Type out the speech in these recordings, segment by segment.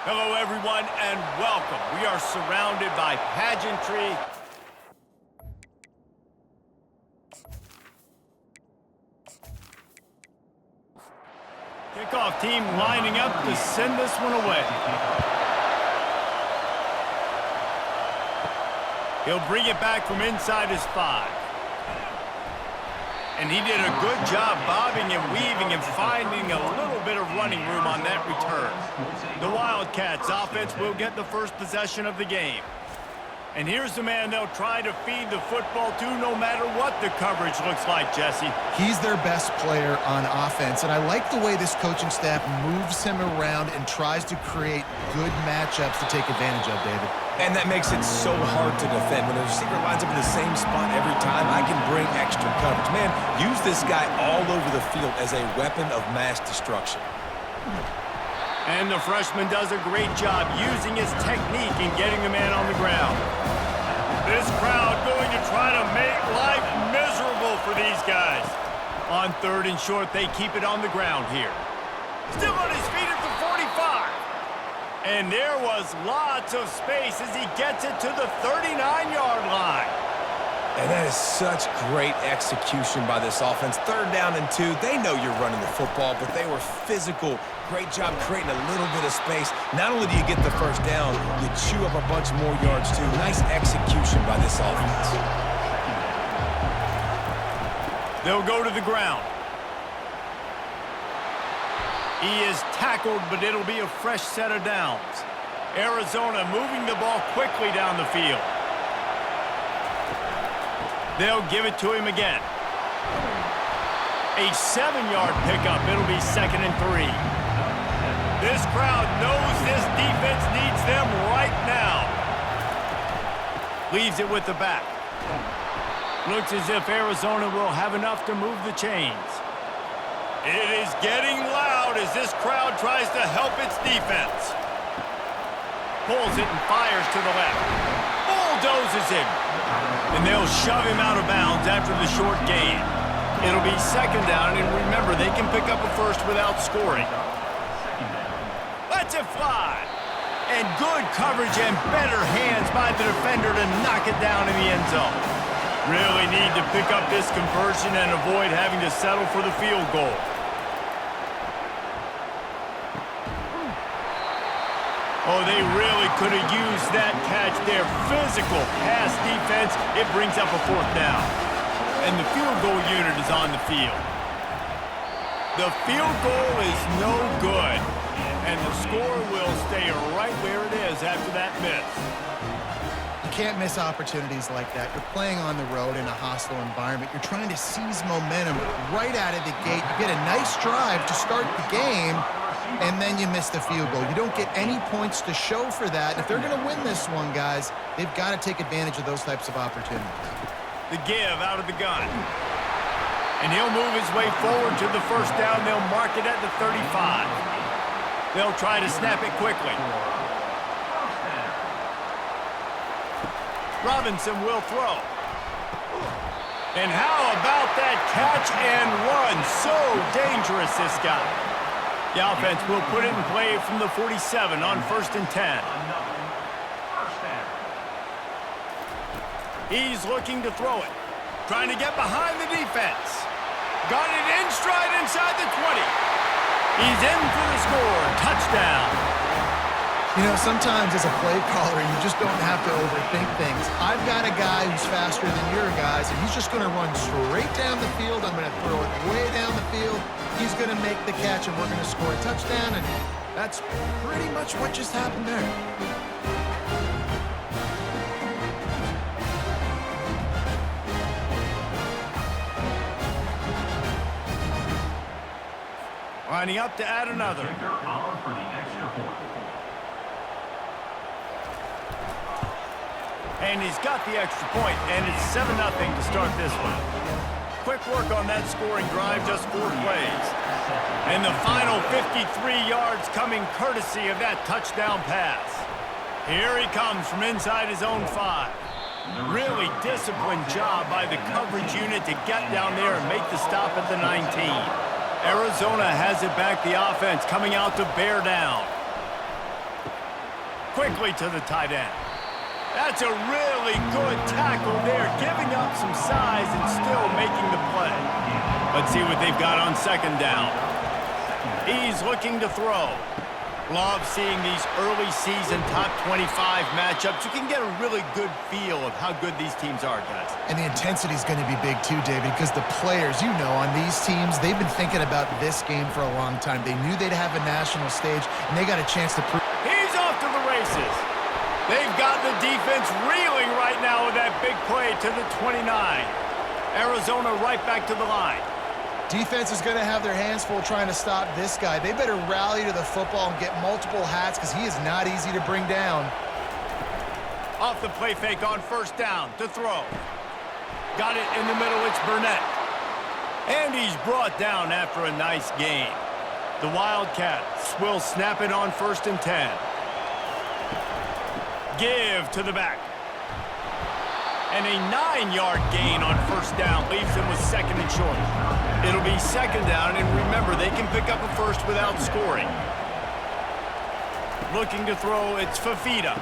Hello, everyone, and welcome. We are surrounded by pageantry. Kickoff team lining up to send this one away. He'll bring it back from inside his 5. And he did a good job bobbing and weaving and finding a little bit of running room on that return. The Wildcats offense will get the first possession of the game. And here's the man they'll try to feed the football to no matter what the coverage looks like, Jesse. He's their best player on offense, and I like the way this coaching staff moves him around and tries to create good matchups to take advantage of, David. And that makes it so hard to defend. When a receiver lines up in the same spot every time, I can bring extra coverage. Man, use this guy all over the field as a weapon of mass destruction. And the freshman does a great job using his technique and getting the man on the ground. This crowd going to try to make life miserable for these guys. On 3rd and short, they keep it on the ground here. Still on his feet at the 45. And there was lots of space as he gets it to the 39-yard line. And that is such great execution by this offense. 3rd down and 2. They know you're running the football, but they were physical. Great job creating a little bit of space. Not only do you get the first down, you chew up a bunch more yards too. Nice execution by this offense. They'll go to the ground. He is tackled, but it'll be a fresh set of downs. Arizona moving the ball quickly down the field. They'll give it to him again. A 7-yard pickup. It'll be 2nd and 3. This crowd knows this defense needs them right now. Leaves it with the back. Looks as if Arizona will have enough to move the chains. It is getting loud as this crowd tries to help its defense. Pulls it and fires to the left. Bulldozes him. And they'll shove him out of bounds after the short gain. It'll be 2nd down, and remember, they can pick up a first without scoring. Lets it fly. And good coverage and better hands by the defender to knock it down in the end zone. Really need to pick up this conversion and avoid having to settle for the field goal. Oh, they really could have used that catch there. Physical pass defense. It brings up a 4th down. And the field goal unit is on the field. The field goal is no good. And the score will stay right where it is after that miss. You can't miss opportunities like that. You're playing on the road in a hostile environment. You're trying to seize momentum right out of the gate. You get a nice drive to start the game, and then you miss the field goal. You don't get any points to show for that. If they're going to win this one, guys, they've got to take advantage of those types of opportunities. The give out of the gun. And he'll move his way forward to the 1st down. They'll mark it at the 35. They'll try to snap it quickly. Robinson will throw. And how about that catch and run? So dangerous, this guy. The offense will put it in play from the 47 on 1st and 10. He's looking to throw it. Trying to get behind the defense. Got it in stride inside the 20. He's in for the score. Touchdown. You know, sometimes as a play caller, you just don't have to overthink things. I've got a guy who's faster than your guys, and he's just going to run straight down the field. I'm going to throw it way down the field. He's going to make the catch, and we're going to score a touchdown, and that's pretty much what just happened there. Lining up to add another. And he's got the extra point, and it's 7-0 to start this one. Quick work on that scoring drive, just 4 plays. And the final 53 yards coming courtesy of that touchdown pass. Here he comes from inside his own 5. Really disciplined job by the coverage unit to get down there and make the stop at the 19. Arizona has it back, the offense coming out to bear down. quickly to the tight end. That's a really good tackle there, giving up some size and still making the play. Let's see what they've got on second down. He's looking to throw. Love seeing these early season top 25 matchups. You can get a really good feel of how good these teams are, guys. And the intensity is going to be big too, David, because the players, you know, on these teams, they've been thinking about this game for a long time. They knew they'd have a national stage, and they got a chance to prove. He's off to the races. They've got the defense reeling right now with that big play to the 29. Arizona right back to the line. Defense is going to have their hands full trying to stop this guy. They better rally to the football and get multiple hats because he is not easy to bring down. Off the play fake on first down to throw. Got it in the middle, it's Burnett. And he's brought down after a nice gain. The Wildcats will snap it on 1st and 10. Give to the back. And a 9-yard gain on first down leaves him with 2nd and short. It'll be 2nd down, and remember, they can pick up a first without scoring. Looking to throw, it's Fafita.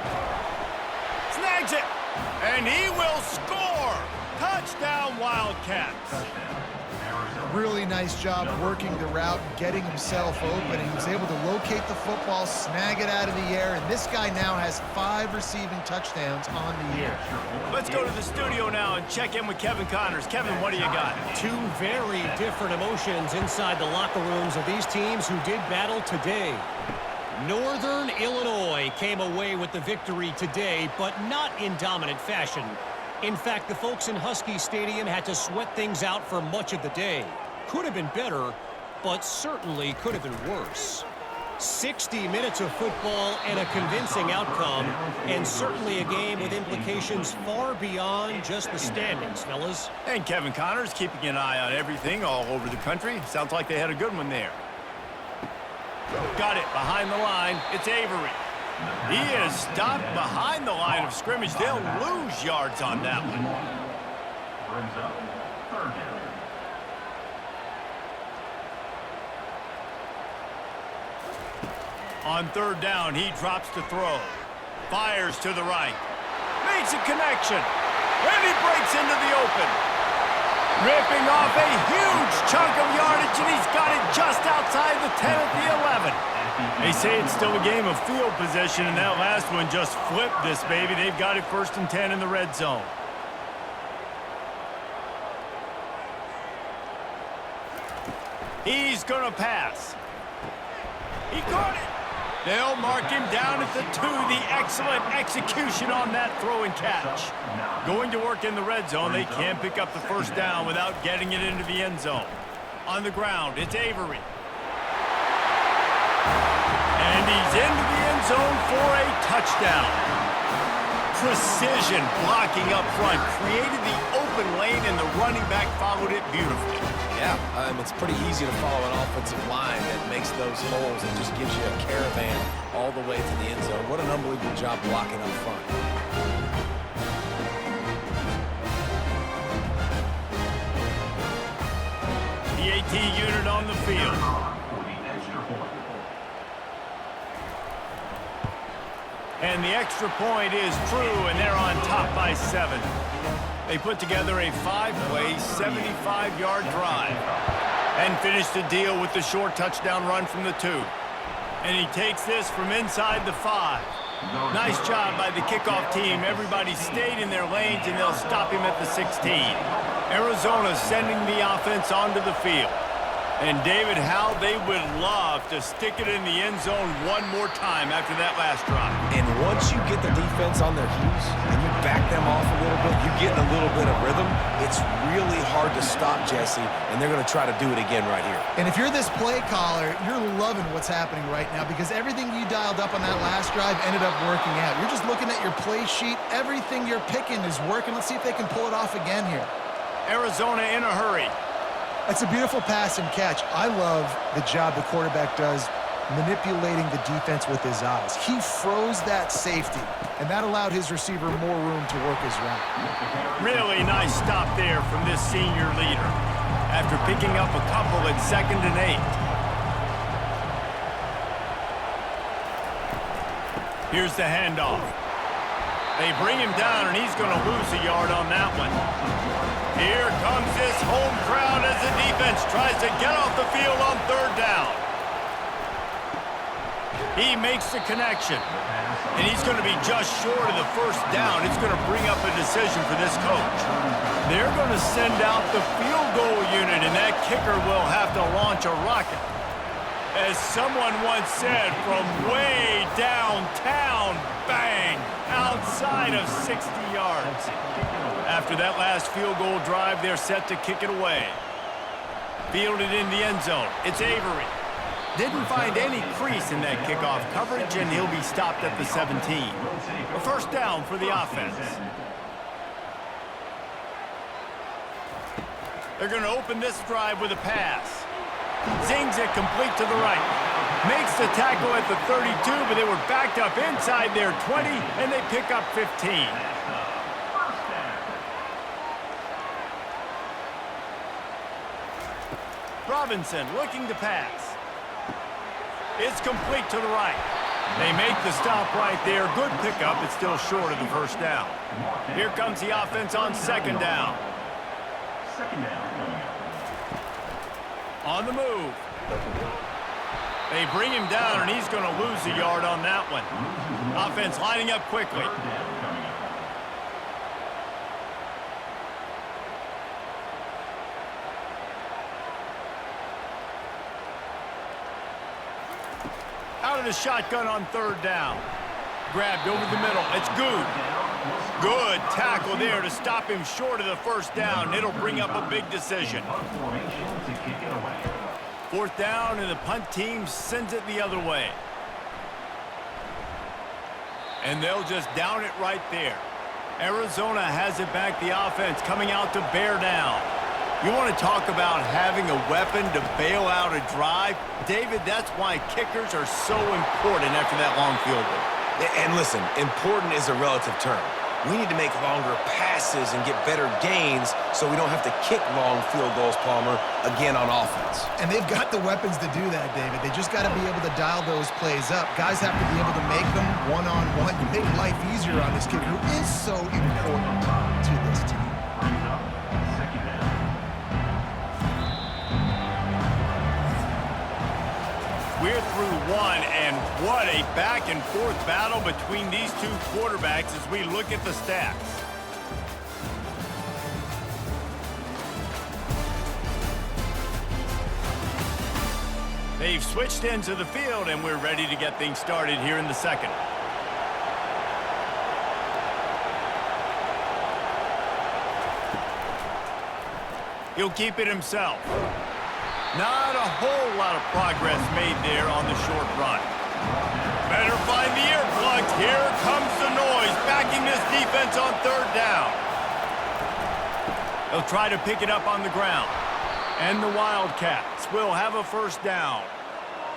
Snags it, and he will score! Touchdown, Wildcats! Really nice job working the route, getting himself open. He was able to locate the football, snag it out of the air, and this guy now has 5 receiving touchdowns on the year. Let's go to the studio now and check in with Kevin Connors. Kevin, what do you got? Two very different emotions inside the locker rooms of these teams who did battle today. Northern Illinois came away with the victory today, but not in dominant fashion. In fact, the folks in Husky Stadium had to sweat things out for much of the day. Could have been better, but certainly could have been worse. 60 minutes of football and a convincing outcome, and certainly a game with implications far beyond just the standings, fellas. And Kevin Connors keeping an eye on everything all over the country. Sounds like they had a good one there. Got it behind the line. It's Avery. He is stopped behind the line of scrimmage. They'll lose yards on that one. Brings up 3rd down. On 3rd down, he drops to throw. Fires to the right. Makes a connection. And he breaks into the open. Ripping off a huge chunk of yardage, and he's got it just outside the 10 at the 11. They say it's still a game of field position, and that last one just flipped this baby. They've got it 1st and 10 in the red zone. He's going to pass. He caught it. They'll mark him down at the 2. The excellent execution on that throw and catch. Going to work in the red zone. They can't pick up the 1st down without getting it into the end zone. On the ground, it's Avery. And he's into the end zone for a touchdown. Precision blocking up front. Created the open lane, and the running back followed it beautifully. Yeah, it's pretty easy to follow an offensive line that makes those holes and just gives you a caravan all the way to the end zone. What an unbelievable job blocking up front. The AT unit on the field. And the extra point is true, and they're on top by 7. They put together a 5-play, 75-yard drive and finished the deal with the short touchdown run from the 2. And he takes this from inside the 5. Nice job by the kickoff team. Everybody stayed in their lanes, and they'll stop him at the 16. Arizona sending the offense onto the field. And David, how they would love to stick it in the end zone one more time after that last drive. And once you get the defense on their heels and you back them off a little bit, you get a little bit of rhythm, it's really hard to stop Jesse, and they're going to try to do it again right here. And if you're this play caller, you're loving what's happening right now because everything you dialed up on that last drive ended up working out. You're just looking at your play sheet. Everything you're picking is working. Let's see if they can pull it off again here. Arizona in a hurry. That's a beautiful pass and catch. I love the job the quarterback does manipulating the defense with his eyes. He froze that safety, and that allowed his receiver more room to work his route. Really nice stop there from this senior leader after picking up a couple at 2nd and 8. Here's the handoff. They bring him down, and he's going to lose a yard on that one. Here comes this home crowd as the defense tries to get off the field on third down. He makes the connection, and he's going to be just short of the first down. It's going to bring up a decision for this coach. They're going to send out the field goal unit, and that kicker will have to launch a rocket. As someone once said, from way downtown, bang, outside of 60 yards. After that last field goal drive, they're set to kick it away. Fielded in the end zone. It's Avery. Didn't find any crease in that kickoff coverage, and he'll be stopped at the 17. A first down for the offense. They're going to open this drive with a pass. Zings it complete to the right. Makes the tackle at the 32, but they were backed up inside their 20, and they pick up 15. Robinson looking to pass. It's complete to the right. They make the stop right there. Good pickup. It's still short of the first down. Here comes the offense on second down. On the move. They bring him down, and he's going to lose a yard on that one. Offense lining up quickly. Out of the shotgun on third down. Grabbed over the middle. It's good. Good tackle there to stop him short of the first down. It'll bring up a big decision. Fourth down, and the punt team sends it the other way. And they'll just down it right there. Arizona has it back, the offense coming out to bear down. You want to talk about having a weapon to bail out a drive? David, that's why kickers are so important after that long field goal. And listen, important is a relative term. We need to make longer passes and get better gains so we don't have to kick long field goals, Palmer, again on offense. And they've got the weapons to do that, David. They just got to be able to dial those plays up. Guys have to be able to make them one-on-one to make life easier on this kicker who is so important to this team. We're through one, and what a back-and-forth battle between these two quarterbacks as we look at the stats. They've switched into the field, and we're ready to get things started here in the second. He'll keep it himself. Not a whole lot of progress made there on the short run. Better find the earplugs. Here comes the noise, backing this defense on third down. They'll try to pick it up on the ground. And the Wildcats will have a first down.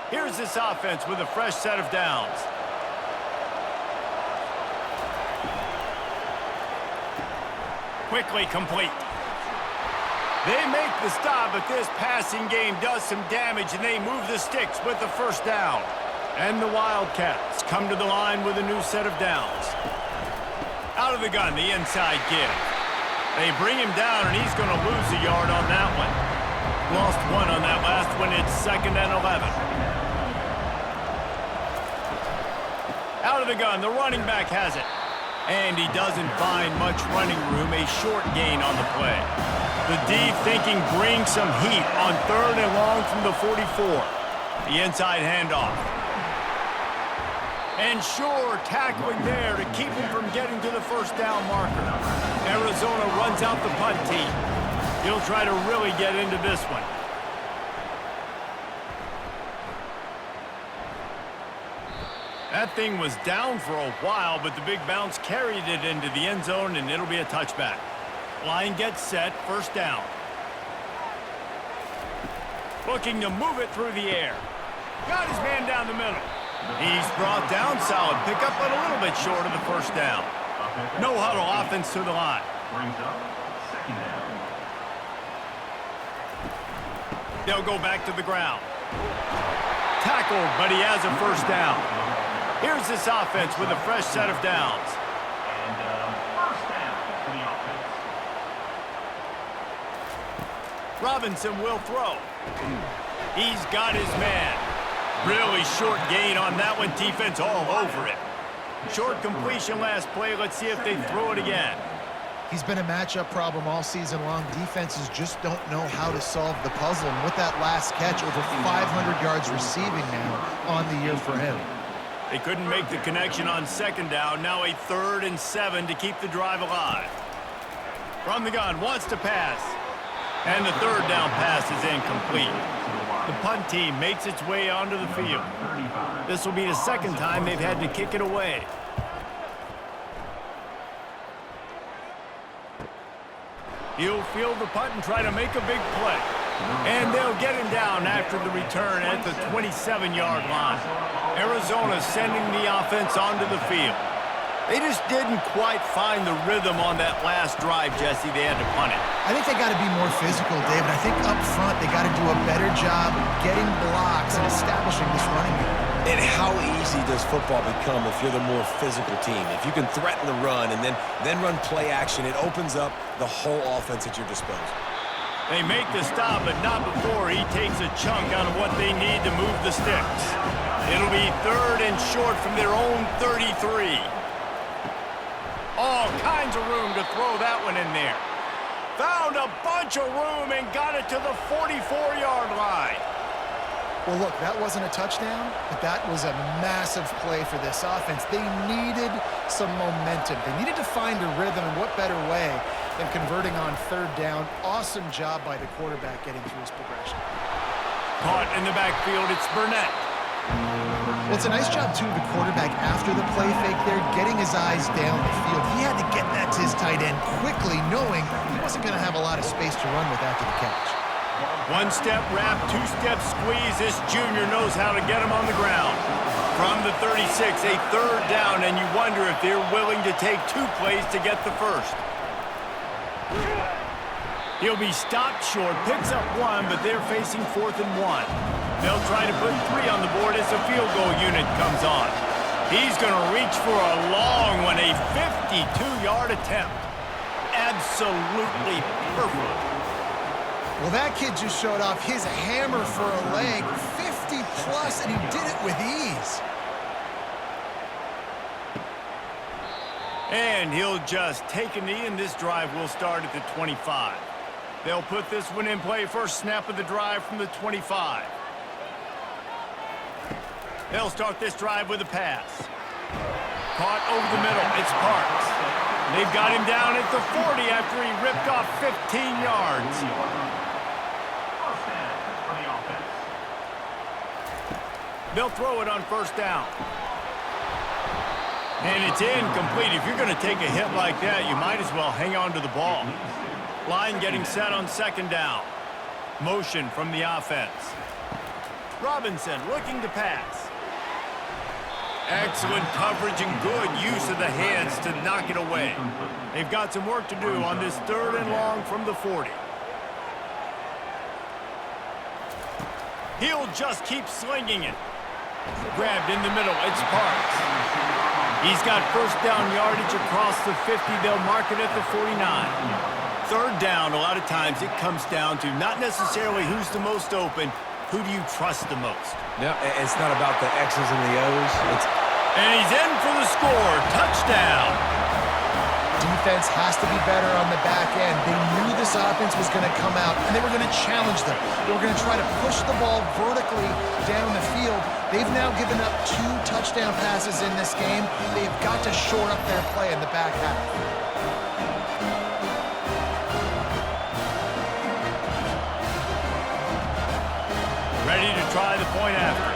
Here's this offense with a fresh set of downs. Quickly complete. They make the stop, but this passing game does some damage, and they move the sticks with the first down. And the Wildcats come to the line with a new set of downs. Out of the gun, the inside give. They bring him down, and he's going to lose a yard on that one. Lost one on that last one. It's 2nd and 11. Out of the gun, the running back has it. And he doesn't find much running room, a short gain on the play. The D thinking bring some heat on third and long from the 44. The inside handoff. And sure, tackling there to keep him from getting to the first down marker. Arizona runs out the punt team. He'll try to really get into this one. That thing was down for a while, but the big bounce carried it into the end zone, and it'll be a touchback. Line gets set, first down. Looking to move it through the air. Got his man down the middle. He's brought down solid. Pick up but a little bit short of the first down. No huddle, offense to the line. Brings up 2nd down. They'll go back to the ground. Tackled, but he has a first down. Here's this offense with a fresh set of downs. And first down for the offense. Robinson will throw. He's got his man. Really short gain on that one. Defense all over it. Short completion last play. Let's see if they throw it again. He's been a matchup problem all season long. Defenses just don't know how to solve the puzzle. And with that last catch, over 500 yards receiving now on the year for him. They couldn't make the connection on second down. Now a 3rd and 7 to keep the drive alive. From the gun, wants to pass. And the 3rd down pass is incomplete. The punt team makes its way onto the field. This will be the 2nd time they've had to kick it away. He'll field the punt and try to make a big play. And they'll get him down after the return at the 27-yard line. Arizona sending the offense onto the field. They just didn't quite find the rhythm on that last drive, Jesse. They had to punt it. I think they got to be more physical, David. I think up front they got to do a better job getting blocks and establishing this running game. And how easy does football become if you're the more physical team? If you can threaten the run and then run play action, it opens up the whole offense at your disposal. They make the stop, but not before he takes a chunk out of what they need to move the sticks. It'll be 3rd and short from their own 33. All kinds of room to throw that one in there. Found a bunch of room and got it to the 44-yard line. Well, look, that wasn't a touchdown, but that was a massive play for this offense. They needed some momentum. They needed to find a rhythm, and what better way than converting on 3rd down. Awesome job by the quarterback getting through his progression. Caught in the backfield, it's Burnett. Well, it's a nice job, too, of the quarterback after the play fake there, getting his eyes down the field. He had to get that to his tight end quickly, knowing he wasn't going to have a lot of space to run with after the catch. 1-step wrap, 2-step squeeze. This junior knows how to get him on the ground. From the 36, a 3rd down, and you wonder if they're willing to take 2 plays to get the first. He'll be stopped short, picks up 1, but they're facing 4th and 1. They'll try to put 3 on the board as the field goal unit comes on. He's going to reach for a long one, a 52-yard attempt. Absolutely perfect. Well, that kid just showed off his hammer for a leg, 50-plus, and he did it with ease. And he'll just take a knee, and this drive will start at the 25. They'll put this one in play. First snap of the drive from the 25. They'll start this drive with a pass. Caught over the middle. It's Parks. They've got him down at the 40 after he ripped off 15 yards. First down for the offense. They'll throw it on 1st down. And it's incomplete. If you're going to take a hit like that, you might as well hang on to the ball. Line getting set on 2nd down. Motion from the offense. Robinson looking to pass. Excellent coverage and good use of the hands to knock it away. They've got some work to do on this 3rd and long from the 40. He'll just keep slinging it. Grabbed in the middle. It's Parks. He's got 1st down yardage across the 50. They'll mark it at the 49. 3rd down, a lot of times it comes down to not necessarily who's the most open, who do you trust the most? No, it's not about the X's and the O's. And he's in for the score. Touchdown. Defense has to be better on the back end. They knew this offense was going to come out, and they were going to challenge them. They were going to try to push the ball vertically down the field. They've now given up 2 touchdown passes in this game. They've got to shore up their play in the back half. Ready to try the point after.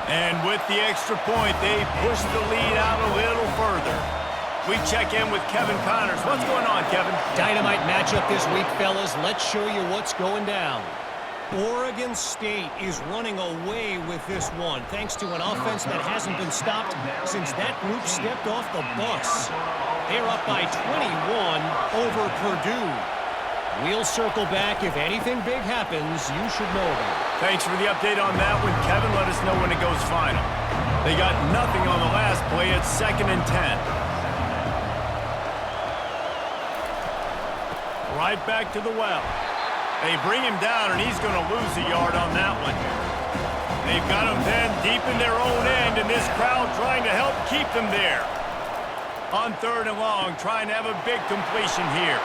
And with the extra point, they push the lead out a little further. We check in with Kevin Connors. What's going on, Kevin? Dynamite matchup this week, fellas. Let's show you what's going down. Oregon State is running away with this one, thanks to an offense that hasn't been stopped since that group stepped off the bus. They're up by 21 over Purdue. We'll circle back. If anything big happens, you should know about it. Thanks for the update on that one, Kevin. Let us know when it goes final. They got nothing on the last play. It's 2nd and 10. Right back to the well. They bring him down, and he's going to lose a yard on that one. They've got him then deep in their own end, and this crowd trying to help keep them there. On 3rd and long, trying to have a big completion here.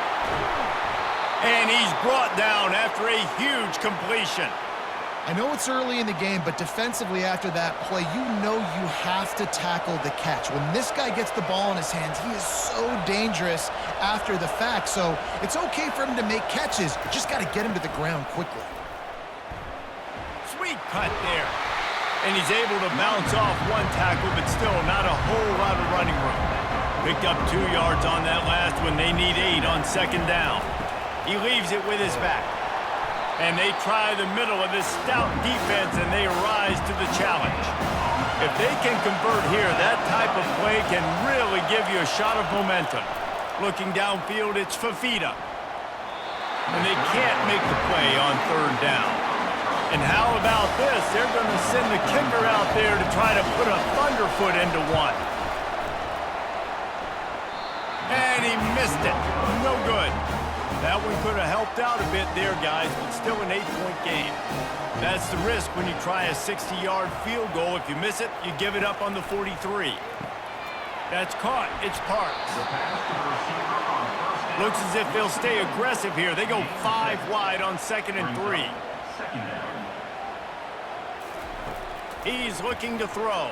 And he's brought down after a huge completion. I know it's early in the game, but defensively after that play, you know you have to tackle the catch. When this guy gets the ball in his hands, he is so dangerous after the fact. So it's okay for him to make catches. You just got to get him to the ground quickly. Sweet cut there. And he's able to bounce off one tackle, but still not a whole lot of running room. Picked up 2 yards on that last one. They need 8 on 2nd down. He leaves it with his back. And they try the middle of this stout defense, and they rise to the challenge. If they can convert here, that type of play can really give you a shot of momentum. Looking downfield, it's Fafita. And they can't make the play on 3rd down. And how about this? They're going to send the kicker out there to try to put a thunderfoot into one. And he missed it. No good. That one could have helped out a bit there, guys, but still an 8-point game. That's the risk when you try a 60-yard field goal. If you miss it, you give it up on the 43. That's caught. It's Parks. Looks as if they'll stay aggressive here. They go 5 wide on 2nd and 3. He's looking to throw.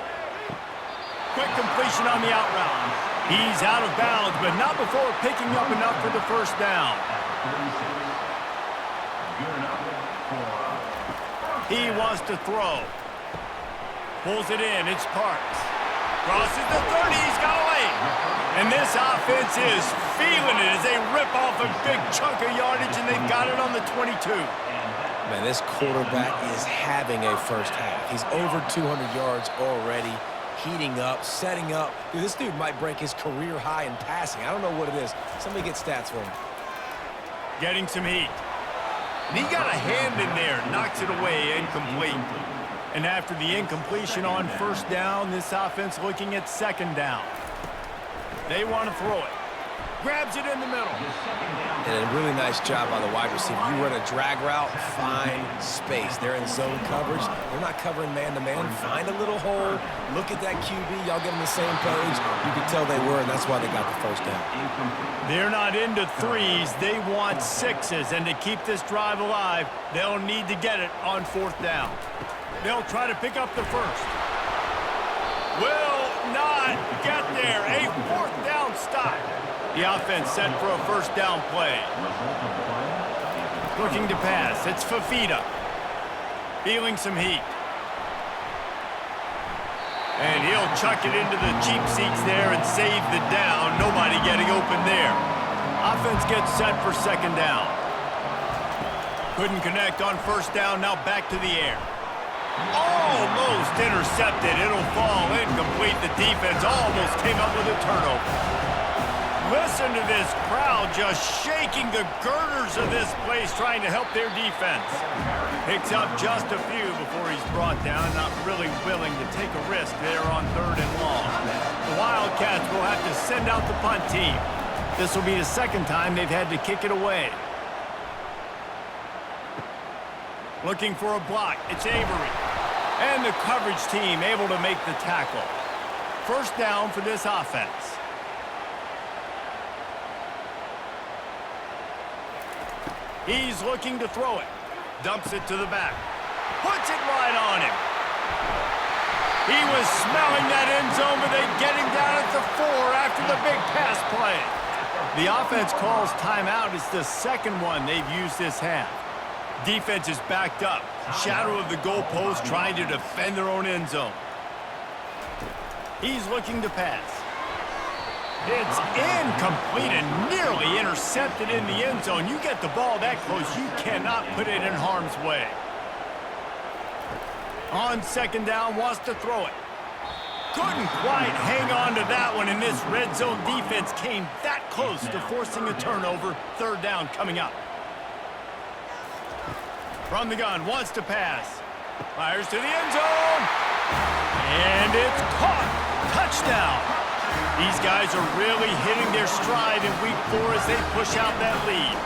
Quick completion on the out route. He's out of bounds, but not before picking up enough for the 1st down. He wants to throw. Pulls it in. It's Parks. Crosses the 30. He's got away. And this offense is feeling it as they rip off a big chunk of yardage, and they've got it on the 22. Man, this quarterback is having a first half. He's over 200 yards already, heating up, setting up. Dude, this dude might break his career high in passing. I don't know what it is. Somebody get stats for him. Getting some heat. And he got a hand in there, knocks it away, incomplete. And after the incompletion on 1st down, this offense looking at 2nd down. They want to throw it. Grabs it in the middle. And a really nice job by the wide receiver. You run a drag route, find space. They're in zone coverage. They're not covering man-to-man. Find a little hole. Look at that QB. Y'all get on the same page. You can tell they were, and that's why they got the 1st down. They're not into 3s. They want 6s. And to keep this drive alive, they'll need to get it on 4th down. They'll try to pick up the 1st. Will not get there. A 4th down stop. The offense set for a 1st down play. Looking to pass. It's Fafita. Feeling some heat. And he'll chuck it into the cheap seats there and save the down. Nobody getting open there. Offense gets set for 2nd down. Couldn't connect on 1st down. Now back to the air. Almost intercepted. It'll fall incomplete. The defense almost came up with a turnover. Listen to this crowd just shaking the girders of this place, trying to help their defense. Picks up just a few before he's brought down, not really willing to take a risk there on 3rd and long. The Wildcats will have to send out the punt team. This will be the 2nd time they've had to kick it away. Looking for a block. It's Avery. And the coverage team able to make the tackle. 1st down for this offense. He's looking to throw it. Dumps it to the back. Puts it right on him. He was smelling that end zone, but they get him down at the 4 after the big pass play. The offense calls timeout. It's the 2nd one they've used this half. Defense is backed up. Shadow of the goalpost, trying to defend their own end zone. He's looking to pass. It's incomplete and nearly intercepted in the end zone. You get the ball that close, you cannot put it in harm's way. On 2nd down, wants to throw it. Couldn't quite hang on to that one, and this red zone defense came that close to forcing a turnover. 3rd down coming up. From the gun, wants to pass. Fires to the end zone. And it's caught. Touchdown. These guys are really hitting their stride in week 4 as they push out that lead.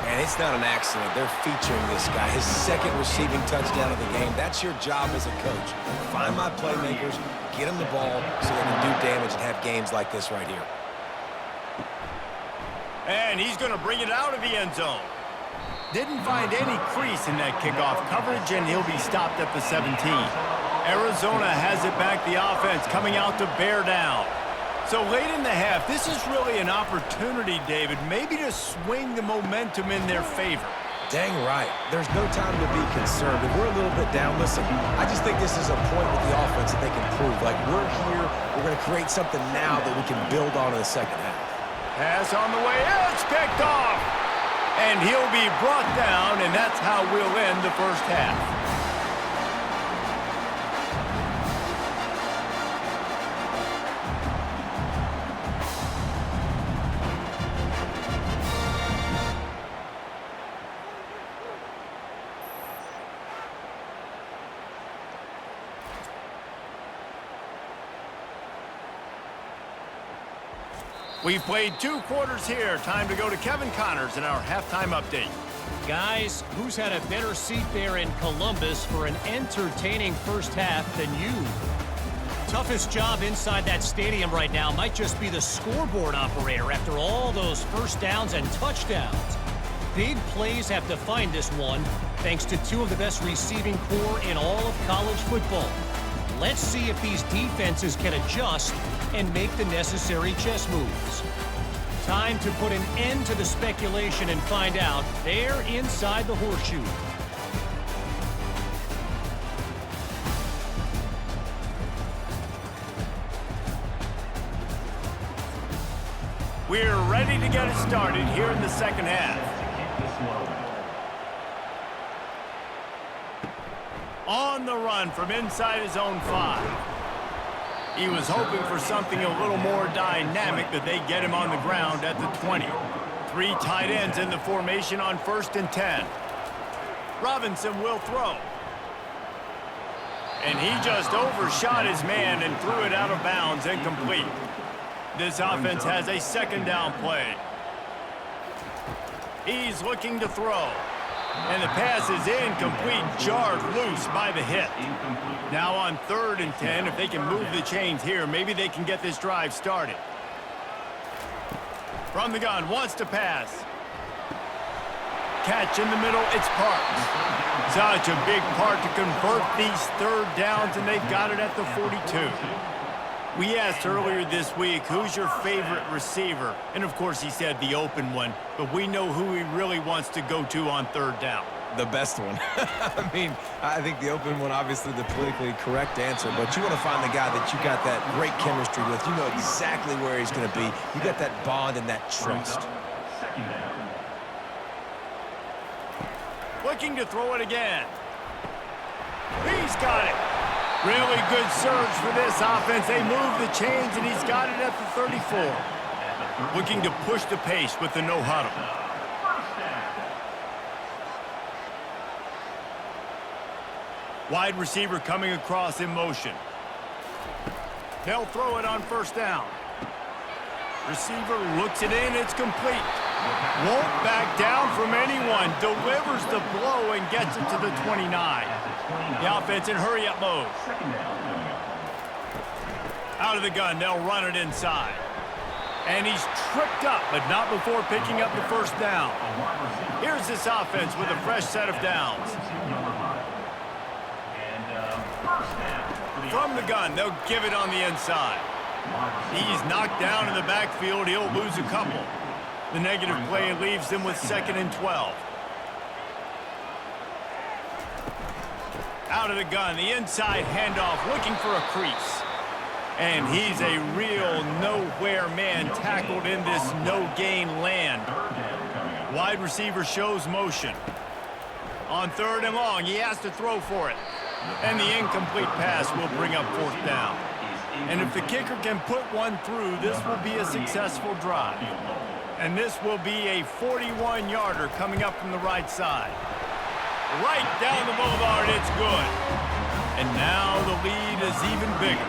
And it's not an accident. They're featuring this guy. His second receiving touchdown of the game. That's your job as a coach. Find my playmakers, get them the ball so they can do damage and have games like this right here. And he's going to bring it out of the end zone. Didn't find any crease in that kickoff coverage, and he'll be stopped at the 17. Arizona has it back, the offense coming out to bear down. So late in the half, this is really an opportunity, David, maybe to swing the momentum in their favor. Dang right. There's no time to be concerned. If we're a little bit down, listen, I just think this is a point with the offense that they can prove. Like, we're here, we're going to create something now that we can build on in the second half. Pass on the way, it's picked off! And he'll be brought down, and that's how we'll end the first half. We've played 2 quarters here. Time to go to Kevin Connors in our halftime update. Guys, who's had a better seat there in Columbus for an entertaining first half than you? Toughest job inside that stadium right now might just be the scoreboard operator after all those first downs and touchdowns. Big plays have defined this one, thanks to 2 of the best receiving core in all of college football. Let's see if these defenses can adjust and make the necessary chess moves. Time to put an end to the speculation and find out. They're inside the horseshoe. We're ready to get it started here in the second half. On the run from inside his own 5. He was hoping for something a little more dynamic, but they get him on the ground at the 20. 3 tight ends in the formation on 1st and 10. Robinson will throw. And he just overshot his man and threw it out of bounds, incomplete. This offense has a 2nd down play. He's looking to throw. And the pass is incomplete, jarred loose by the hit. Now on 3rd and 10, if they can move the chains here, maybe they can get this drive started. From the gun, wants to pass. Catch in the middle, it's Parks. Such a big part to convert these 3rd downs, and they've got it at the 42. We asked earlier this week, who's your favorite receiver? And of course he said the open one, but we know who he really wants to go to on 3rd down. The best one. I mean, I think the open one, obviously the politically correct answer, but you want to find the guy that you got that great chemistry with. You know exactly where he's going to be. You got that bond and that trust. Looking to throw it again. He's got it. Really good surge for this offense. They move the chains, and he's got it at the 34. Looking to push the pace with the no huddle. Wide receiver coming across in motion. They'll throw it on 1st down. Receiver looks it in. It's complete. Won't back down from anyone. Delivers the blow and gets it to the 29. The offense in hurry-up mode. Out of the gun, they'll run it inside. And he's tripped up, but not before picking up the 1st down. Here's this offense with a fresh set of downs. From the gun, they'll give it on the inside. He's knocked down in the backfield. He'll lose a couple. The negative play leaves them with 2nd and 12. Out of the gun, the inside handoff, looking for a crease. And he's a real nowhere man tackled in this no-gain land. Wide receiver shows motion. On 3rd and long, he has to throw for it. And the incomplete pass will bring up 4th down. And if the kicker can put one through, this will be a successful drive. And this will be a 41-yarder coming up from the right side. Right down the boulevard, it's good. And now the lead is even bigger.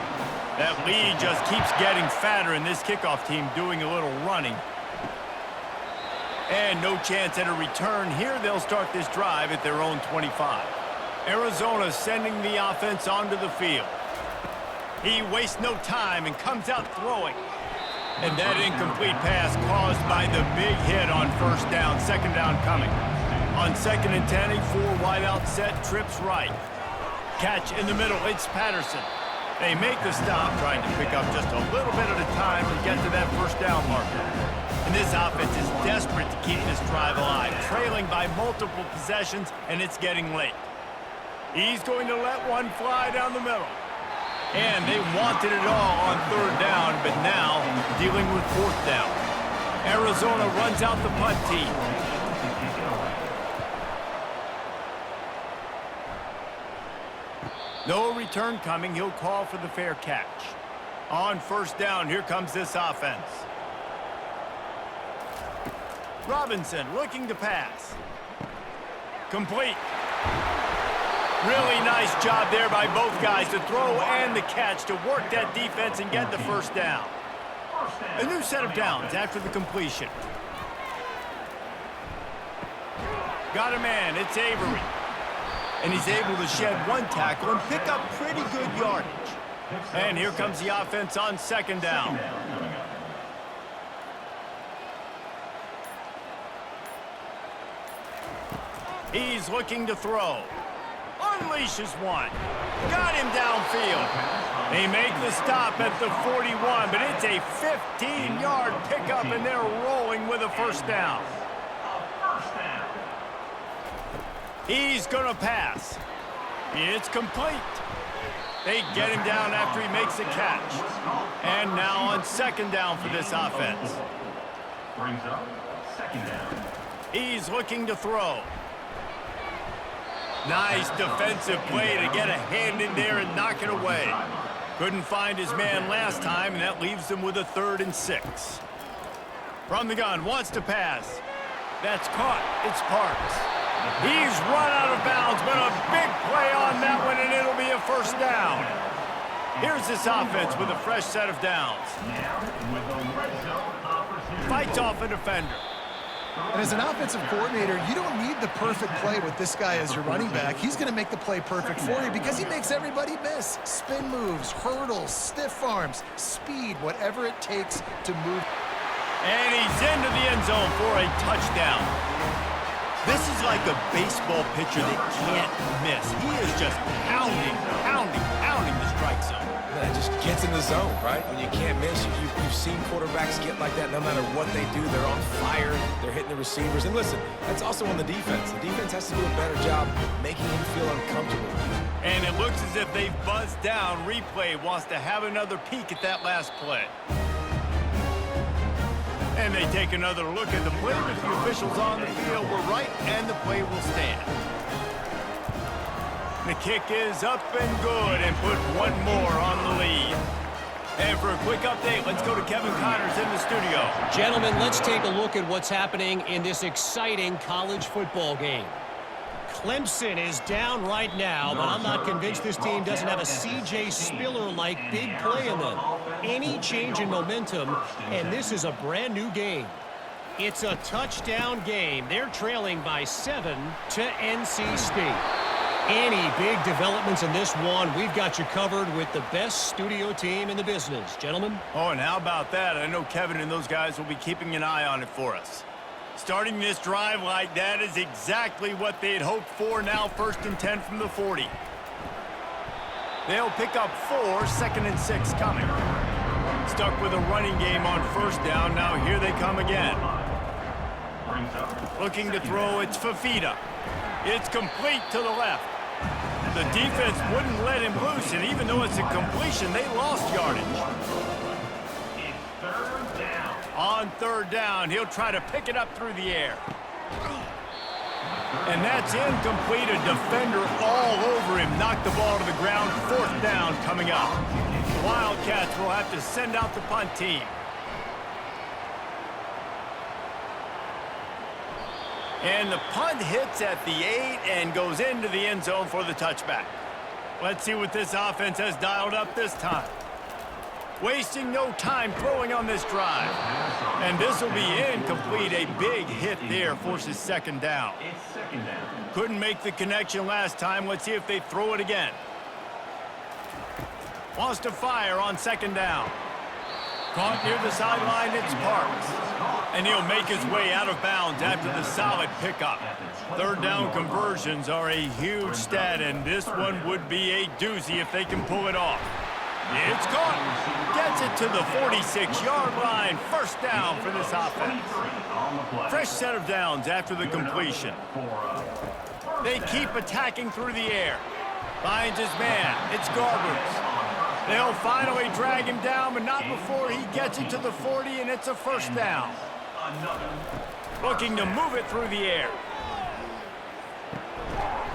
That lead just keeps getting fatter, and this kickoff team doing a little running. And no chance at a return here. They'll start this drive at their own 25. Arizona sending the offense onto the field. He wastes no time and comes out throwing. And that incomplete pass caused by the big hit on first down, second down coming. On 2nd and 10, a 4 wideout set, trips right. Catch in the middle, it's Patterson. They make the stop, trying to pick up just a little bit at a time to get to that first down marker. And this offense is desperate to keep this drive alive, trailing by multiple possessions, and it's getting late. He's going to let one fly down the middle. And they wanted it all on 3rd down, but now dealing with 4th down. Arizona runs out the punt team. No return coming. He'll call for the fair catch. On 1st down, here comes this offense. Robinson looking to pass. Complete. Really nice job there by both guys to throw and the catch to work that defense and get the first down. A new set of downs after the completion. Got a man, it's Avery. And he's able to shed one tackle and pick up pretty good yardage. And here comes the offense on 2nd down. He's looking to throw. Unleashes one. Got him downfield. They make the stop at the 41, but it's a 15-yard pickup, and they're rolling with a first down. He's going to pass. It's complete. They get him down after he makes a catch. And now on 2nd down for this offense. Brings up 2nd down. He's looking to throw. Nice defensive play to get a hand in there and knock it away. Couldn't find his man last time, and that leaves him with a 3rd and 6. From the gun, wants to pass. That's caught. It's Parks. He's run out of bounds, but a big play on that one, and it'll be a first down. Here's this offense with a fresh set of downs. Fights off a defender. And as an offensive coordinator, you don't need the perfect play with this guy as your running back. He's going to make the play perfect for you because he makes everybody miss. Spin moves, hurdles, stiff arms, speed, whatever it takes to move. And he's into the end zone for a touchdown. This is like a baseball pitcher that can't miss. He is just pounding the strike zone. It just gets in the zone, right? When you can't miss, you've seen quarterbacks get like that no matter what they do. They're on fire. They're hitting the receivers. And listen, that's also on the defense. The defense has to do a better job making him feel uncomfortable. And it looks as if they've buzzed down. Replay wants to have another peek at that last play. And they take another look at the play, but the officials on the field were right, and the play will stand. The kick is up and good, and put one more on the lead. And for a quick update, let's go to Kevin Connors in the studio. Gentlemen, let's take a look at what's happening in this exciting college football game. Clemson is down right now, but I'm not convinced this team doesn't have a C.J. Spiller-like big play in them. Any change in momentum, and this is a brand new game. It's a touchdown game. They're trailing by 7 to NC State. Any big developments in this one, we've got you covered with the best studio team in the business. Gentlemen? Oh, and how about that? I know Kevin and those guys will be keeping an eye on it for us. Starting this drive like that is exactly what they had hoped for. Now 1st and 10 from the 40. They'll pick up 4, 2nd and 6 coming. Stuck with a running game on 1st down. Now here they come again. Looking to throw, it's Fafita. It's complete to the left. The defense wouldn't let him loose, and even though it's a completion, they lost yardage. On 3rd down, he'll try to pick it up through the air. And that's incomplete. A defender all over him. Knocked the ball to the ground. 4th down coming up. The Wildcats will have to send out the punt team. And the punt hits at the 8 and goes into the end zone for the touchback. Let's see what this offense has dialed up this time. Wasting no time throwing on this drive. And this will be incomplete. A big hit there forces second down. It's second down. Couldn't make the connection last time. Let's see if they throw it again. Wants to fire on second down. Caught near the sideline, it's Parks. And he'll make his way out of bounds after the solid pickup. Third down conversions are a huge stat, and this one would be a doozy if they can pull it off. It's caught. Gets it to the 46-yard line. First down for this offense. Fresh set of downs after the completion. They keep attacking through the air. Finds his man. It's Garbers. They'll finally drag him down, but not before he gets it to the 40, and it's a first down. Looking to move it through the air.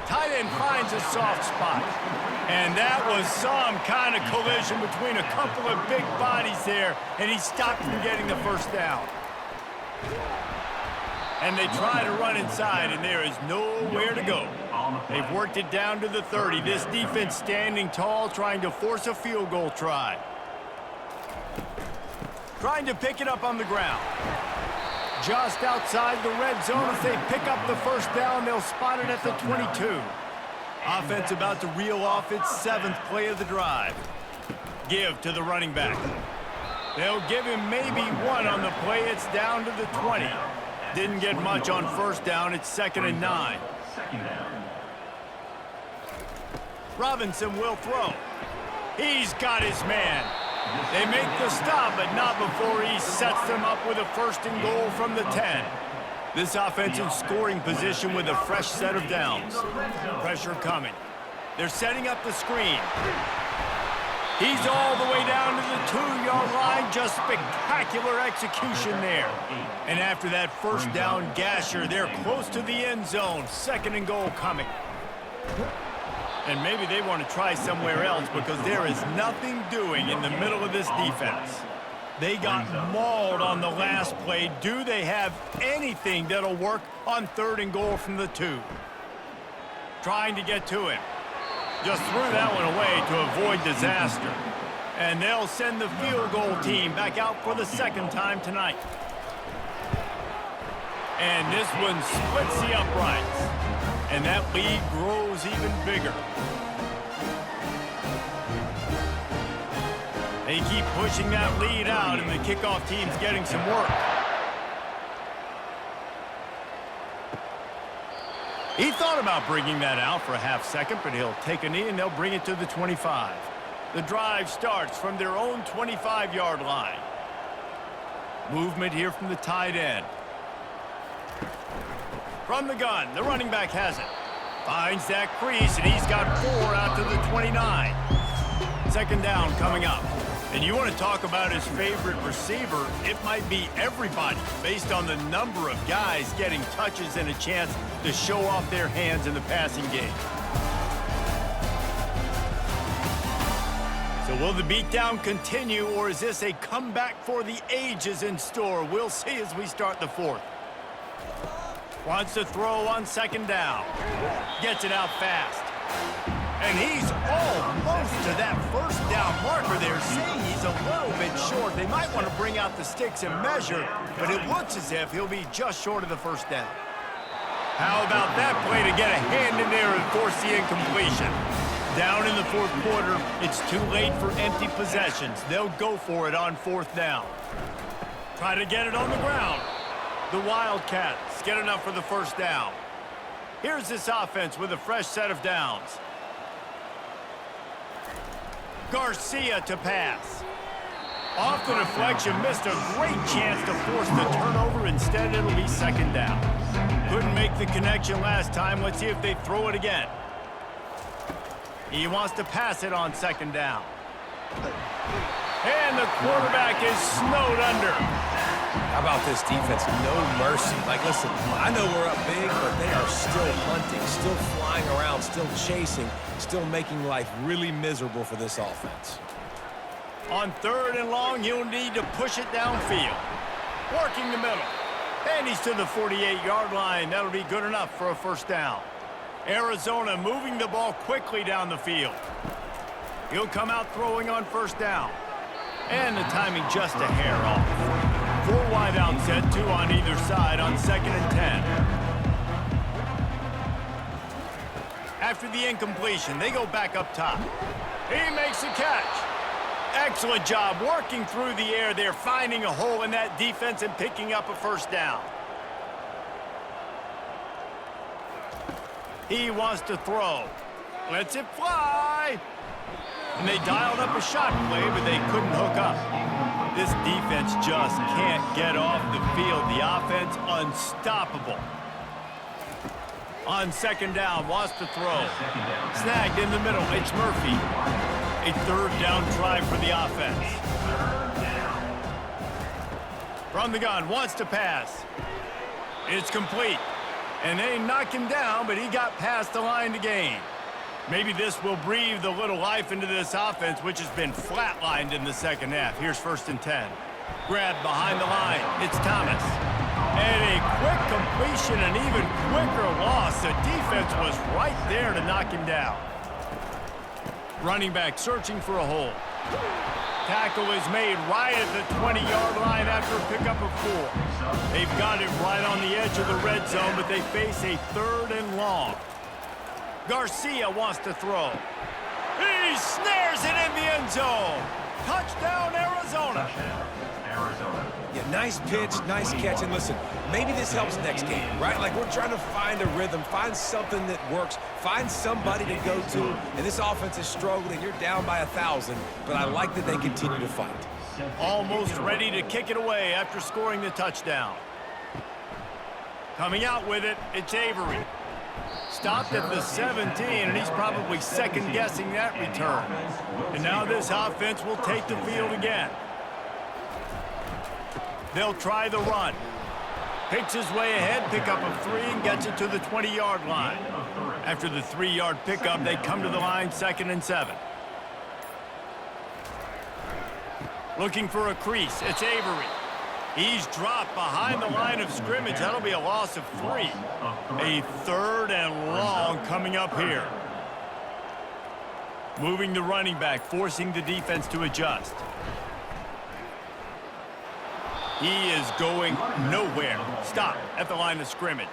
Tight end finds a soft spot. And that was some kind of collision between a couple of big bodies there, and he stopped from getting the first down. And they try to run inside, and there is nowhere to go. They've worked it down to the 30. This defense standing tall, trying to force a field goal try. Trying to pick it up on the ground. Just outside the red zone. If they pick up the first down, they'll spot it at the 22. Offense about to reel off its 7th play of the drive. Give to the running back. They'll give him maybe one on the play. It's down to the 20. Didn't get much on first down. It's 2nd and 9. Robinson will throw. He's got his man. They make the stop, but not before he sets them up with a 1st and goal from the 10. This offense in scoring position with a fresh set of downs. Pressure coming. They're setting up the screen. He's all the way down to the 2-yard line. Just spectacular execution there. And after that first down gasher, they're close to the end zone. 2nd and goal coming. And maybe they want to try somewhere else because there is nothing doing in the middle of this defense. They got mauled on the last play. Do they have anything that'll work on 3rd and goal from the 2? Trying to get to him. Just threw that one away to avoid disaster. And they'll send the field goal team back out for the 2nd time tonight. And this one splits the uprights. And that lead grows even bigger. They keep pushing that lead out, and the kickoff team's getting some work. He thought about bringing that out for a half second, but he'll take a knee, and they'll bring it to the 25. The drive starts from their own 25-yard line. Movement here from the tight end. From the gun, the running back has it. Finds that crease, and he's got 4 out to the 29. 2nd down coming up. And you want to talk about his favorite receiver, it might be everybody based on the number of guys getting touches and a chance to show off their hands in the passing game. So will the beatdown continue, or is this a comeback for the ages in store? We'll see as we start the 4th. Wants to throw on 2nd down. Gets it out fast. And he's almost to that first down marker there, saying he's a little bit short. They might want to bring out the sticks and measure, but it looks as if he'll be just short of the first down. How about that play to get a hand in there and force the incompletion? Down in the 4th quarter, it's too late for empty possessions. They'll go for it on 4th down. Try to get it on the ground. The Wildcats get enough for the first down. Here's this offense with a fresh set of downs. Garcia to pass. Off the deflection, missed a great chance to force the turnover. Instead, it'll be 2nd down. Couldn't make the connection last time. Let's see if they throw it again. He wants to pass it on 2nd down. And the quarterback is snowed under. How about this defense? No mercy. Like, listen, I know we're up big, but they are still hunting, still flying around, still chasing, still making life really miserable for this offense. On 3rd and long, you'll need to push it downfield. Working the middle. And he's to the 48-yard line. That'll be good enough for a first down. Arizona moving the ball quickly down the field. He'll come out throwing on first down. And the timing just a hair off. 4 wide out set, 2 on either side on 2nd and 10. After the incompletion, they go back up top. He makes the catch. Excellent job working through the air there, finding a hole in that defense and picking up a first down. He wants to throw. Lets it fly. And they dialed up a shot play, but they couldn't hook up. This defense just can't get off the field. The offense unstoppable. On 2nd down, wants to throw. Snagged in the middle, it's Murphy. A 3rd down try for the offense. From the gun, wants to pass. It's complete. And they knock him down, but he got past the line to gain. Maybe this will breathe a little life into this offense, which has been flatlined in the 2nd half. Here's 1st and 10. Grab behind the line. It's Thomas. And a quick completion, an even quicker loss. The defense was right there to knock him down. Running back searching for a hole. Tackle is made right at the 20-yard line after a pickup of 4. They've got it right on the edge of the red zone, but they face a 3rd and long. Garcia wants to throw. He snares it in the end zone. Touchdown, Arizona. Yeah, nice pitch, nice catch. And listen, maybe this helps next game, right? Like we're trying to find a rhythm, find something that works, find somebody to go to. And this offense is struggling. You're down by 1,000, but I like that they continue to fight. Almost ready to kick it away after scoring the touchdown. Coming out with it, it's Avery. Stopped at the 17, and he's probably second-guessing that return. And now this offense will take the field again. They'll try the run. Picks his way ahead, pickup of 3, and gets it to the 20-yard line. After the 3-yard pickup, they come to the line 2nd and 7. Looking for a crease, it's Avery. He's dropped behind the line of scrimmage. That'll be a loss of 3. A 3rd and long coming up here. Moving the running back, forcing the defense to adjust. He is going nowhere. Stop at the line of scrimmage.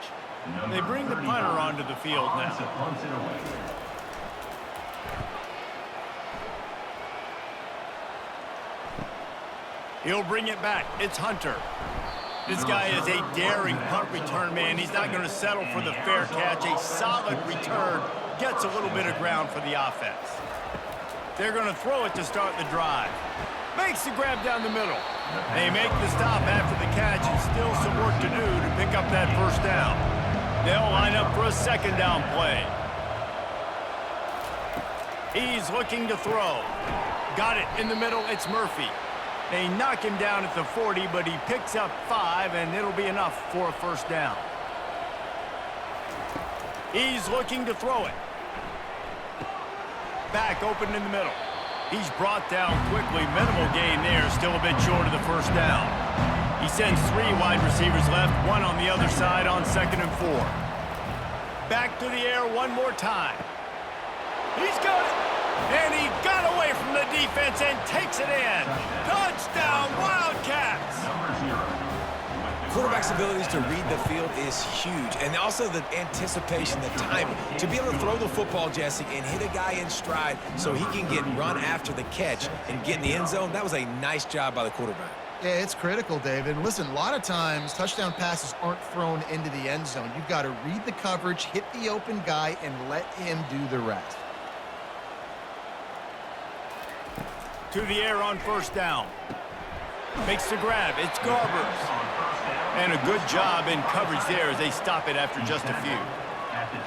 They bring the punter onto the field now. He'll bring it back. It's Hunter. This guy is a daring punt return man. He's not going to settle for the fair catch. A solid return gets a little bit of ground for the offense. They're going to throw it to start the drive. Makes the grab down the middle. They make the stop after the catch and still some work to do to pick up that first down. They'll line up for a 2nd down play. He's looking to throw. Got it in the middle. It's Murphy. They knock him down at the 40, but he picks up 5, and it'll be enough for a first down. He's looking to throw it. Back open in the middle. He's brought down quickly. Minimal gain there, still a bit short of the first down. He sends 3 wide receivers left, 1 on the other side on 2nd and 4. Back to the air one more time. He's got it. And he got away from the defense and takes it in. Touchdown, Wildcats! Quarterback's abilities to read the field is huge. And also the anticipation, the timing. To be able to throw the football, Jesse, and hit a guy in stride so he can get run after the catch and get in the end zone, that was a nice job by the quarterback. Yeah, it's critical, David. Listen, a lot of times touchdown passes aren't thrown into the end zone. You've got to read the coverage, hit the open guy, and let him do the rest. To the air on first down. Makes the grab. It's Garbers. And a good job in coverage there as they stop it after just a few.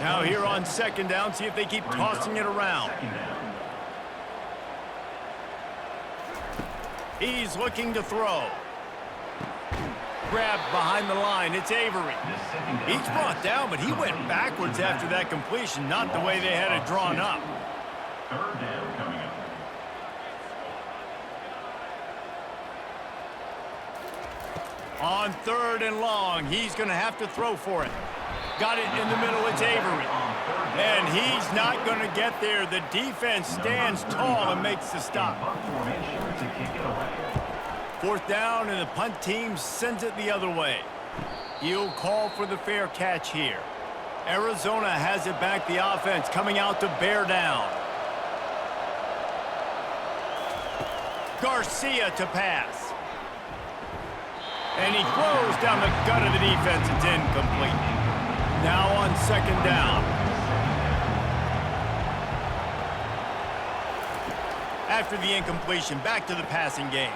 Now here on 2nd down, see if they keep tossing it around. He's looking to throw. Grab behind the line. It's Avery. He's brought down, but he went backwards after that completion, not the way they had it drawn up. 3rd down coming up. On 3rd and long, he's going to have to throw for it. Got it in the middle, it's Avery. And he's not going to get there. The defense stands tall and makes the stop. 4th down, and the punt team sends it the other way. He'll call for the fair catch here. Arizona has it back, the offense coming out to bear down. Garcia to pass. And he throws down the gut of the defense. It's incomplete. Now on 2nd down. After the incompletion, back to the passing game.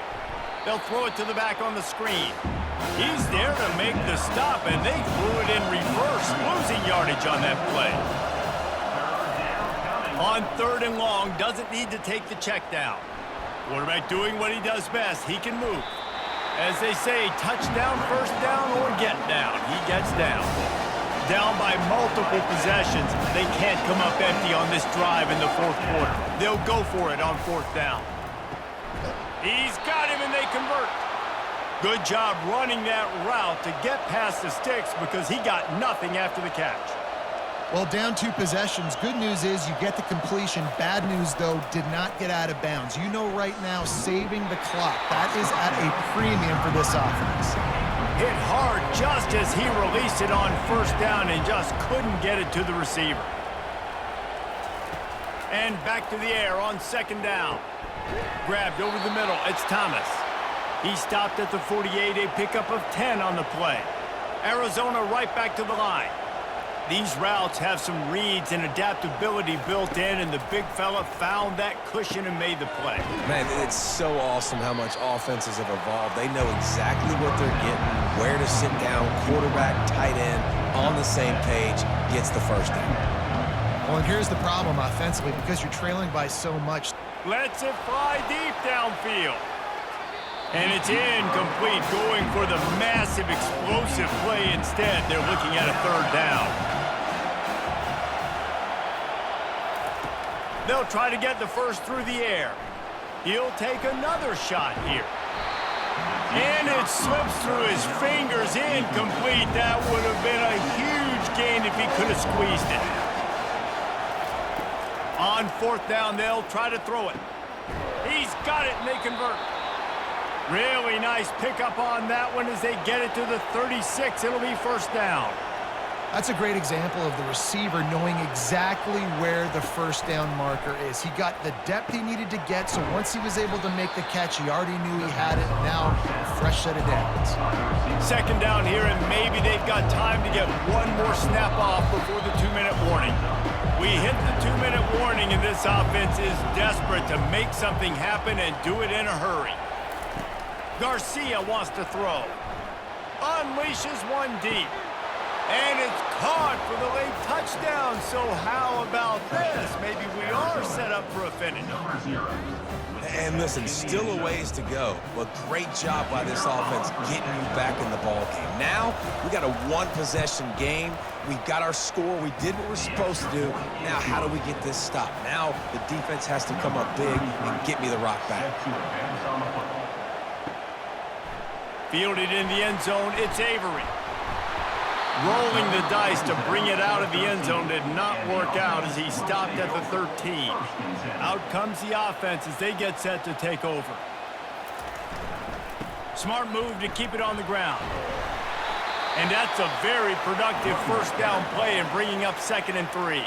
They'll throw it to the back on the screen. He's there to make the stop, and they threw it in reverse, losing yardage on that play. On 3rd and long, doesn't need to take the check down. Quarterback doing what he does best. He can move. As they say, touchdown, 1st down, or get down. He gets down. Down by multiple possessions. They can't come up empty on this drive in the 4th quarter. They'll go for it on 4th down. He's got him, and they convert. Good job running that route to get past the sticks because he got nothing after the catch. Well, down 2 possessions. Good news is you get the completion. Bad news, though, did not get out of bounds. You know right now, saving the clock. That is at a premium for this offense. Hit hard just as he released it on 1st down and just couldn't get it to the receiver. And back to the air on 2nd down. Grabbed over the middle. It's Thomas. He stopped at the 48, a pickup of 10 on the play. Arizona right back to the line. These routes have some reads and adaptability built in, and the big fella found that cushion and made the play. Man, it's so awesome how much offenses have evolved. They know exactly what they're getting, where to sit down, quarterback, tight end, on the same page, gets the 1st down. Well, and here's the problem offensively, because you're trailing by so much. Lets it fly deep downfield. And it's incomplete, going for the massive explosive play instead. They're looking at a 3rd down. They'll try to get the 1st through the air. He'll take another shot here. And it slips through his fingers, incomplete. That would have been a huge gain if he could have squeezed it. On 4th down, they'll try to throw it. He's got it, and they convert. Really nice pickup on that one as they get it to the 36. It'll be 1st down. That's a great example of the receiver knowing exactly where the 1st down marker is. He got the depth he needed to get, so once he was able to make the catch, he already knew he had it. Now, a fresh set of downs. 2nd down here, and maybe they've got time to get one more snap off before the 2-minute warning. We hit the 2-minute warning, and this offense is desperate to make something happen and do it in a hurry. Garcia wants to throw. Unleashes one deep. And it's caught for the late touchdown. So how about this? Maybe we are set up for a finish. And listen, still a ways to go, but great job by this offense getting you back in the ball game. Now, we got a 1-possession game. We got our score. We did what we're supposed to do. Now, how do we get this stop? Now, the defense has to come up big and get me the rock back. Fielded in the end zone, it's Avery. Rolling the dice to bring it out of the end zone did not work out as he stopped at the 13. Out comes the offense as they get set to take over. Smart move to keep it on the ground. And that's a very productive 1st down play and bringing up 2nd and 3.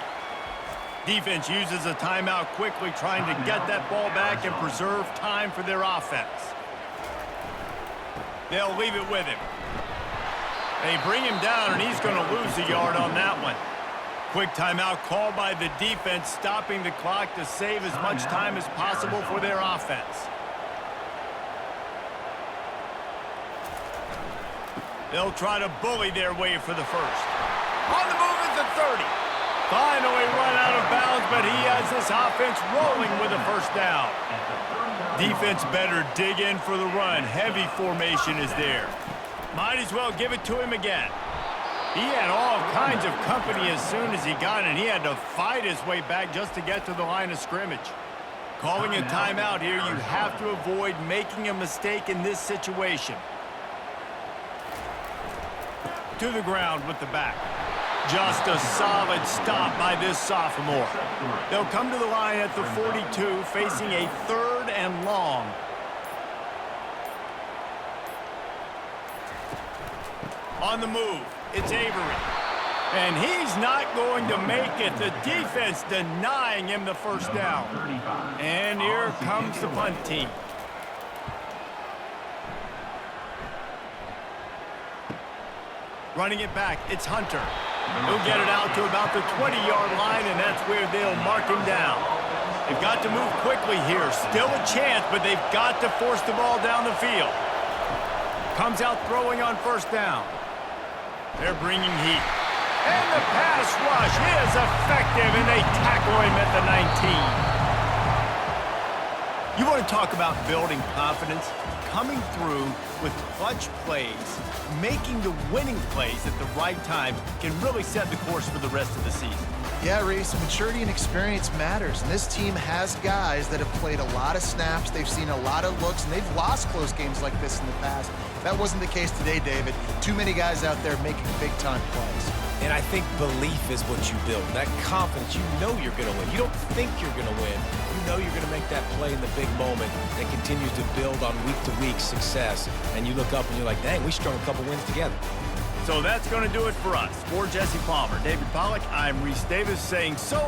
Defense uses a timeout quickly, trying to get that ball back and preserve time for their offense. They'll leave it with him. They bring him down, and he's going to lose a yard on that one. Quick timeout called by the defense, stopping the clock to save as much time as possible for their offense. They'll try to bully their way for the 1st. On the move is the 30. Finally run out of bounds, but he has this offense rolling with a 1st down. Defense better dig in for the run. Heavy formation is there. Might as well give it to him again. He had all kinds of company as soon as he got it. He had to fight his way back just to get to the line of scrimmage. Calling a timeout here, you have to avoid making a mistake in this situation. to the ground with the back. Just a solid stop by this sophomore. They'll come to the line at the 42, facing a 3rd and long. On the move, it's Avery. And he's not going to make it. The defense denying him the first down. And here comes the punt team. Running it back, it's Hunter. He'll get it out to about the 20-yard line, and that's where they'll mark him down. They've got to move quickly here. Still a chance, but they've got to force the ball down the field. Comes out throwing on first down. They're bringing heat. And the pass rush is effective, and they tackle him at the 19. You want to talk about building confidence? Coming through with clutch plays, making the winning plays at the right time can really set the course for the rest of the season. Yeah, Reese, maturity and experience matters. And this team has guys that have played a lot of snaps. They've seen a lot of looks, and they've lost close games like this in the past. That wasn't the case today, David. Too many guys out there making big-time plays. And I think belief is what you build. That confidence, you know you're going to win. You don't think you're going to win. You know you're going to make that play in the big moment that continues to build on week-to-week success. And you look up and you're like, dang, we strung a couple wins together. So that's going to do it for us. For Jesse Palmer, David Pollack, I'm Reese Davis saying so